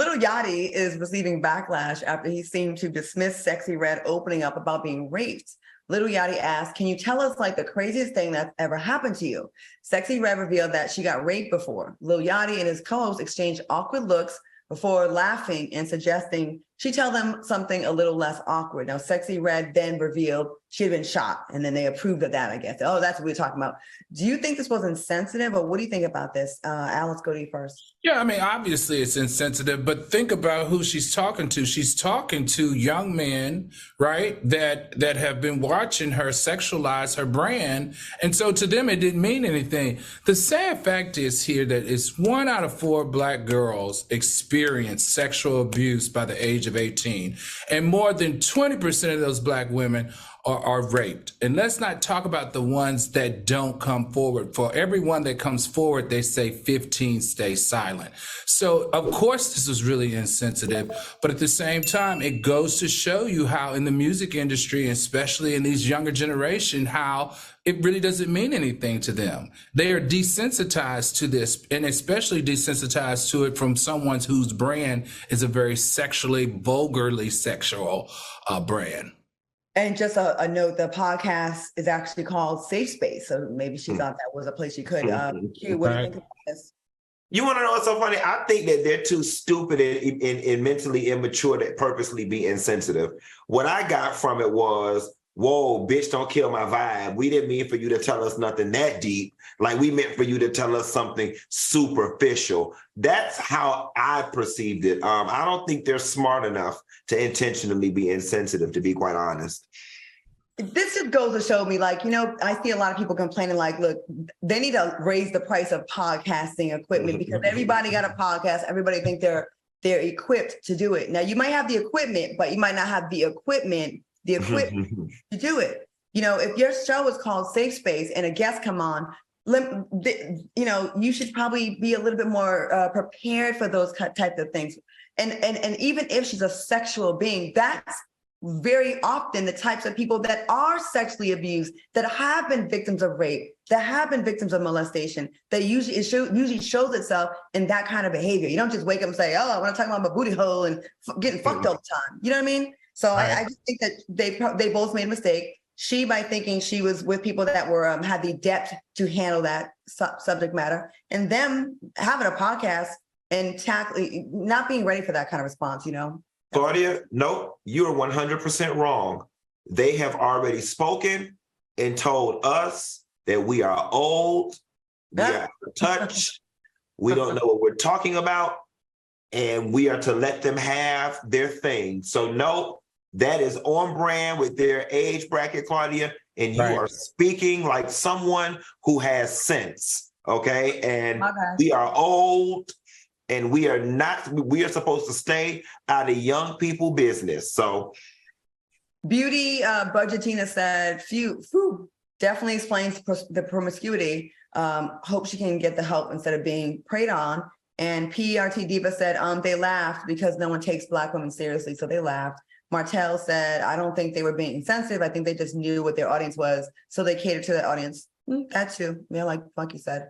Lil Yachty is receiving backlash after he seemed to dismiss Sexyy Red opening up about being raped. Lil Yachty asked, "Can you tell us like the craziest thing that's ever happened to you?" Sexyy Red revealed that she got raped before. Lil Yachty and his co-host exchanged awkward looks before laughing and suggesting she tell them something a little less awkward. Now, Sexyy Red then revealed she had been shot, and then they approved of that, I guess. Oh, that's what we're talking about. Do you think this was insensitive, or what do you think about this? Al, let's go to you first. Yeah, I mean, obviously it's insensitive, but think about who she's talking to. She's talking to young men, right, that have been watching her sexualize her brand. And so to them, it didn't mean anything. The sad fact is here that it's 1 out of 4 Black girls experience sexual abuse by the age of 18. And more than 20% of those Black women are raped. And let's not talk about the ones that don't come forward. For every one that comes forward, they say 15 stay silent. So of course this was really insensitive, but at the same time, it goes to show you how in the music industry, especially in these younger generation, how it really doesn't mean anything to them. They are desensitized to this, and especially desensitized to it from someone whose brand is a very sexually, vulgarly sexual brand. And just a note, the podcast is actually called Safe Space. So maybe she thought that was a place she could. Q, what do you think about this? You want to know what's so funny? I think that they're too stupid and mentally immature to purposely be insensitive. What I got from it was, whoa, bitch, don't kill my vibe. We didn't mean for you to tell us nothing that deep. Like, we meant for you to tell us something superficial. That's how I perceived it. I don't think they're smart enough to intentionally be insensitive, to be quite honest. This just goes to show me, like, you know, I see a lot of people complaining, like, look, they need to raise the price of podcasting equipment because everybody got a podcast. Everybody think they're equipped to do it. Now, you might have the equipment, but you might not have the equipment to do it. You know, if your show is called Safe Space and a guest come on, you know, you should probably be a little bit more prepared for those types of things. And even if she's a sexual being, that's very often the types of people that are sexually abused, that have been victims of rape, that have been victims of molestation, that usually shows itself in that kind of behavior. You don't just wake up and say, oh, I want to talk about my booty hole and getting fucked all the time. You know what I mean? So I just think that they both made a mistake. She, by thinking she was with people that were had the depth to handle that subject matter, and them having a podcast and not being ready for that kind of response, you know? Claudia, no, you are 100% wrong. They have already spoken and told us that we are old, we are out of touch, we don't know what we're talking about, and we are to let them have their thing. So no, that is on brand with their age bracket, Claudia, and you are speaking like someone who has sense, okay? And we are old, and we are supposed to stay out of young people business. So Beauty Budgetina said, phew, definitely explains the promiscuity. Hope she can get the help instead of being preyed on. And PRT Diva said, they laughed because no one takes Black women seriously, so they laughed. Martell said, I don't think they were being insensitive. I think they just knew what their audience was, so they catered to the audience. That too, yeah, like Funky said.